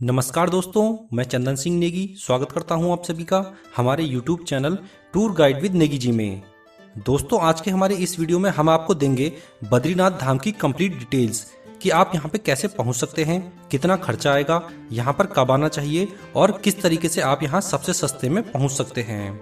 नमस्कार दोस्तों, मैं चंदन सिंह नेगी स्वागत करता हूं आप सभी का हमारे YouTube channel tour guide with Negi ji में। दोस्तों, आज के हमारे इस वीडियो में हम आपको देंगे बद्रीनाथ धाम की कंप्लीट डिटेल्स कि आप यहां पे कैसे पहुंच सकते हैं, कितना खर्चा आएगा, यहां पर कब आना चाहिए और किस तरीके से आप यहां सबसे सस्ते में पहुंच सकते हैं।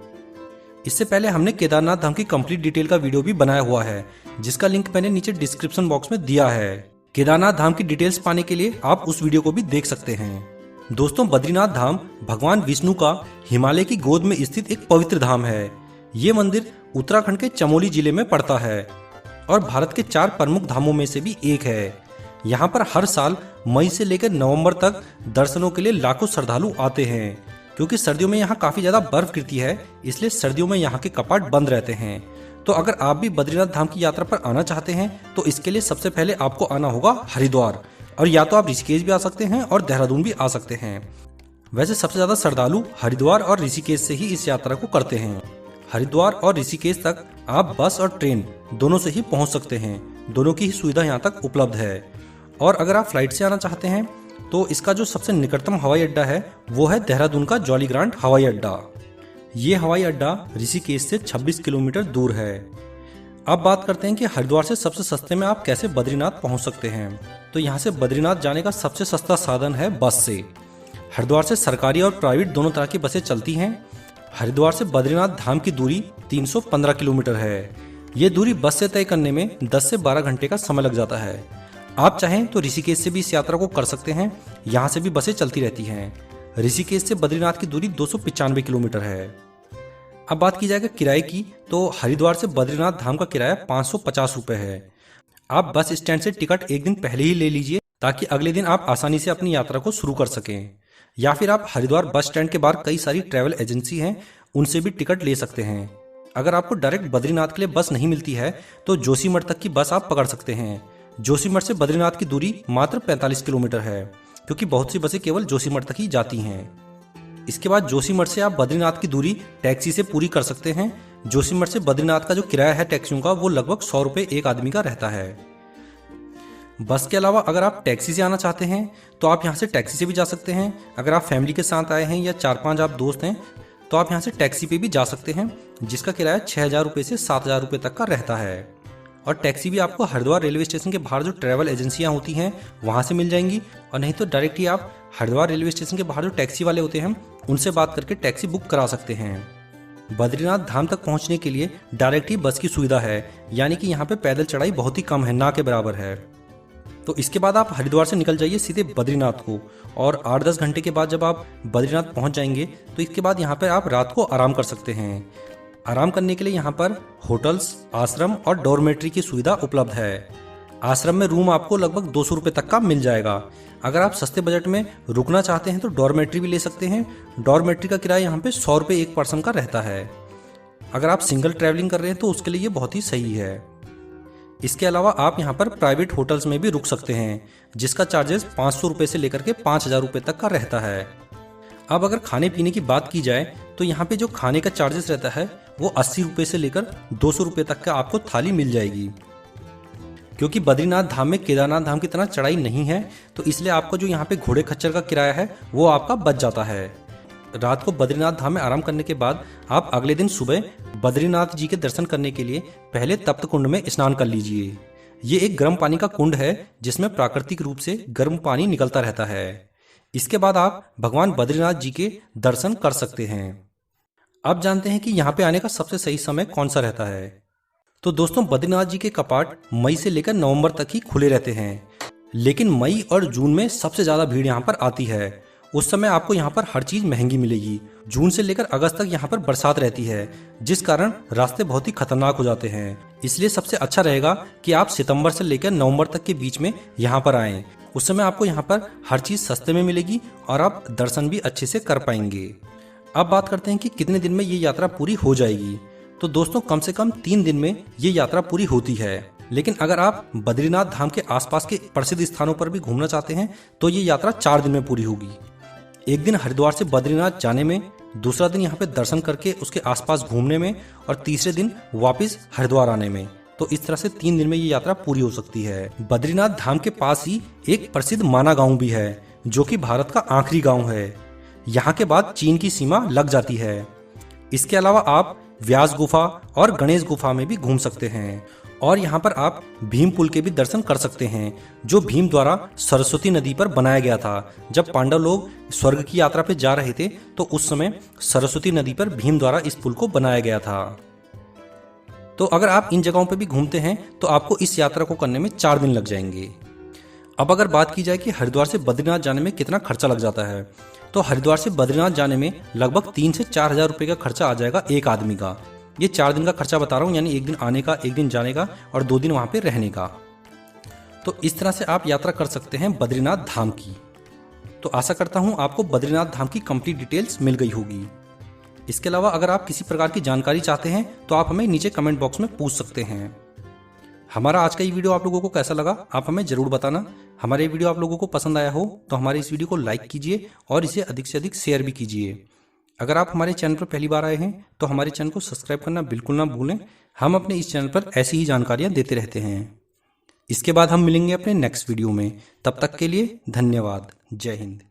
इससे पहले हमने केदारनाथ धाम की कंप्लीट डिटेल का वीडियो भी बनाया हुआ है, जिसका लिंक मैंने नीचे डिस्क्रिप्शन बॉक्स में दिया है। केदारनाथ धाम की डिटेल्स पाने के लिए आप उस वीडियो को भी देख सकते हैं। दोस्तों, बद्रीनाथ धाम भगवान विष्णु का हिमालय की गोद में स्थित एक पवित्र धाम है। ये मंदिर उत्तराखंड के चमोली जिले में पड़ता है और भारत के 4 प्रमुख धामों में से भी एक है। यहाँ पर हर साल मई से लेकर नवंबर तक दर्शनों के लिए लाखों श्रद्धालु आते हैं। क्योंकि सर्दियों में यहाँ काफी ज्यादा बर्फ गिरती है, इसलिए सर्दियों में यहाँ के कपाट बंद रहते हैं। तो अगर आप भी बद्रीनाथ धाम की यात्रा पर आना चाहते हैं तो इसके लिए सबसे पहले आपको आना होगा हरिद्वार, और या तो आप ऋषिकेश भी आ सकते हैं और देहरादून भी आ सकते हैं। वैसे सबसे ज्यादा श्रद्धालु हरिद्वार और ऋषिकेश से ही इस यात्रा को करते हैं। हरिद्वार और ऋषिकेश तक आप बस और ट्रेन दोनों से ही पहुंच सकते हैं। दोनों की ही सुविधा यहाँ तक उपलब्ध है। और अगर आप फ्लाइट से आना चाहते हैं तो इसका जो सबसे निकटतम हवाई अड्डा है वो है देहरादून का जॉली ग्रांट हवाई अड्डा। ये हवाई अड्डा ऋषिकेश से 26 किलोमीटर दूर है। अब बात करते हैं कि हरिद्वार से सबसे सस्ते में आप कैसे बद्रीनाथ पहुंच सकते हैं। तो यहाँ से बद्रीनाथ जाने का सबसे सस्ता साधन है बस से। हरिद्वार से सरकारी और प्राइवेट दोनों तरह की बसें चलती हैं। हरिद्वार से बद्रीनाथ धाम की दूरी 315 किलोमीटर है। ये दूरी बस से तय करने में 10 से 12 घंटे का समय लग जाता है। आप चाहें तो ऋषिकेश से भी इस यात्रा को कर सकते हैं, यहाँ से भी बसें चलती रहती हैं। ऋषिकेश से बद्रीनाथ की दूरी 295 किलोमीटर है। अब बात की जाएगा किराए की, तो हरिद्वार से बद्रीनाथ धाम का किराया 550 रुपये है। आप बस स्टैंड से टिकट एक दिन पहले ही ले लीजिए ताकि अगले दिन आप आसानी से अपनी यात्रा को शुरू कर सकें। या फिर आप हरिद्वार बस स्टैंड के बाहर कई सारी ट्रैवल एजेंसी हैं, उनसे भी टिकट ले सकते हैं। अगर आपको डायरेक्ट बद्रीनाथ के लिए बस नहीं मिलती है तो जोशीमठ तक की बस आप पकड़ सकते हैं। जोशीमठ से बद्रीनाथ की दूरी मात्र 45 किलोमीटर है, क्योंकि बहुत सी बसें केवल जोशीमठ तक ही जाती हैं। इसके बाद जोशीमठ से आप बद्रीनाथ की दूरी टैक्सी से पूरी कर सकते हैं। जोशीमठ से बद्रीनाथ का जो किराया है टैक्सियों का, वो लगभग 100 रुपये एक आदमी का रहता है। बस के अलावा अगर आप टैक्सी से आना चाहते हैं तो आप यहाँ से टैक्सी से भी जा सकते हैं। अगर आप फैमिली के साथ आए हैं या 4-5 आप दोस्त हैं तो आप यहाँ से टैक्सी पे भी जा सकते हैं, जिसका किराया 6000 रुपये से 7000 रुपये तक का रहता है। और टैक्सी भी आपको हरिद्वार रेलवे स्टेशन के बाहर जो ट्रैवल एजेंसियां होती हैं वहां से मिल जाएंगी, और नहीं तो डायरेक्ट ही आप हरिद्वार रेलवे स्टेशन के बाहर जो टैक्सी वाले होते हैं उनसे बात करके टैक्सी बुक करा सकते हैं। बद्रीनाथ धाम तक पहुंचने के लिए डायरेक्ट ही बस की सुविधा है, यानी कि यहाँ पे पैदल चढ़ाई बहुत ही कम है, ना के बराबर है। तो इसके बाद आप हरिद्वार से निकल जाइए सीधे बद्रीनाथ को, और 8-10 घंटे के बाद जब आप बद्रीनाथ पहुंच जाएंगे तो इसके बाद यहाँ पर आप रात को आराम कर सकते हैं। आराम करने के लिए यहाँ पर होटल्स, आश्रम और डॉर्मेट्री की सुविधा उपलब्ध है। आश्रम में रूम आपको लगभग 200 रुपये तक का मिल जाएगा। अगर आप सस्ते बजट में रुकना चाहते हैं तो डॉर्मेट्री भी ले सकते हैं। डॉर्मेट्री का किराया यहाँ पे 100 रुपये एक पर्सन का रहता है। अगर आप सिंगल ट्रैवलिंग कर रहे हैं तो उसके लिए ये बहुत ही सही है। इसके अलावा आप यहाँ पर प्राइवेट होटल्स में भी रुक सकते हैं, जिसका चार्जेस 500 रुपये से लेकर के 5000 रुपये तक का रहता है। अब अगर खाने पीने की बात की जाए तो यहाँ पे जो खाने का चार्जेस रहता है वो 80 रुपये से लेकर 200 रुपये तक का आपको थाली मिल जाएगी। क्योंकि बद्रीनाथ धाम में केदारनाथ धाम की तरह चढ़ाई नहीं है, तो इसलिए आपको जो यहाँ पे घोड़े खच्चर का किराया है वो आपका बच जाता है। रात को बद्रीनाथ धाम में आराम करने के बाद आप अगले दिन सुबह बद्रीनाथ जी के दर्शन करने के लिए पहले तप्त कुंड में स्नान कर लीजिए। ये एक गर्म पानी का कुंड है जिसमें प्राकृतिक रूप से गर्म पानी निकलता रहता है। इसके बाद आप भगवान बद्रीनाथ जी के दर्शन कर सकते हैं। अब जानते हैं कि यहाँ पे आने का सबसे सही समय कौन सा रहता है। तो दोस्तों, बद्रीनाथ जी के कपाट मई से लेकर नवंबर तक ही खुले रहते हैं, लेकिन मई और जून में सबसे ज्यादा भीड़ यहाँ पर आती है। उस समय आपको यहाँ पर हर चीज महंगी मिलेगी। जून से लेकर अगस्त तक यहाँ पर बरसात रहती है, जिस कारण रास्ते बहुत ही खतरनाक हो जाते हैं। इसलिए सबसे अच्छा रहेगा कि आप सितंबर से लेकर नवंबर तक के बीच में यहाँ पर आएं। उस समय आपको यहाँ पर हर चीज सस्ते में मिलेगी और आप दर्शन भी अच्छे से कर पाएंगे। अब बात करते हैं कि कितने दिन में ये यात्रा पूरी हो जाएगी। तो दोस्तों, कम से कम 3 दिन में ये यात्रा पूरी होती है। लेकिन अगर आप बद्रीनाथ धाम के आसपास के प्रसिद्ध स्थानों पर भी घूमना चाहते हैं तो ये यात्रा 4 दिन में पूरी होगी। एक दिन हरिद्वार से बद्रीनाथ जाने में, दूसरा दिन यहाँ पे दर्शन करके उसके आसपास घूमने में, और तीसरे दिन वापस हरिद्वार आने में। तो इस तरह से 3 दिन में ये यात्रा पूरी हो सकती है। बद्रीनाथ धाम के पास ही एक प्रसिद्ध माना गांव भी है, जो कि भारत का आखिरी गांव है। यहाँ के बाद चीन की सीमा लग जाती है। इसके अलावा आप व्यास गुफा और गणेश गुफा में भी घूम सकते हैं और यहाँ पर आप भीम पुल के भी दर्शन कर सकते हैं, जो भीम द्वारा सरस्वती नदी पर बनाया गया था। जब पांडव लोग स्वर्ग की यात्रा पे जा रहे थे तो उस समय सरस्वती नदी पर भीम द्वारा इस पुल को बनाया गया था। तो अगर आप इन जगहों पे भी घूमते हैं तो आपको इस यात्रा को करने में 4 दिन लग जाएंगे। अब अगर बात की जाए कि हरिद्वार से बद्रीनाथ जाने में कितना खर्चा लग जाता है, तो हरिद्वार से बद्रीनाथ जाने में लगभग 3 से 4 हज़ार रुपये का खर्चा आ जाएगा एक आदमी का। ये 4 दिन का खर्चा बता रहा हूँ, यानी 1 दिन आने का, 1 दिन जाने का और 2 दिन वहाँ पे रहने का। तो इस तरह से आप यात्रा कर सकते हैं बद्रीनाथ धाम की। तो आशा करता हूँ आपको बद्रीनाथ धाम की कंप्लीट डिटेल्स मिल गई होगी। इसके अलावा अगर आप किसी प्रकार की जानकारी चाहते हैं तो आप हमें नीचे कमेंट बॉक्स में पूछ सकते हैं। हमारा आज का ये वीडियो आप लोगों को कैसा लगा आप हमें जरूर बताना। हमारे वीडियो आप लोगों को पसंद आया हो तो हमारे इस वीडियो को लाइक कीजिए और इसे अधिक से अधिक शेयर भी कीजिए। अगर आप हमारे चैनल पर पहली बार आए हैं तो हमारे चैनल को सब्सक्राइब करना बिल्कुल ना भूलें। हम अपने इस चैनल पर ऐसी ही जानकारियां देते रहते हैं। इसके बाद हम मिलेंगे अपने नेक्स्ट वीडियो में। तब तक के लिए धन्यवाद। जय हिंद।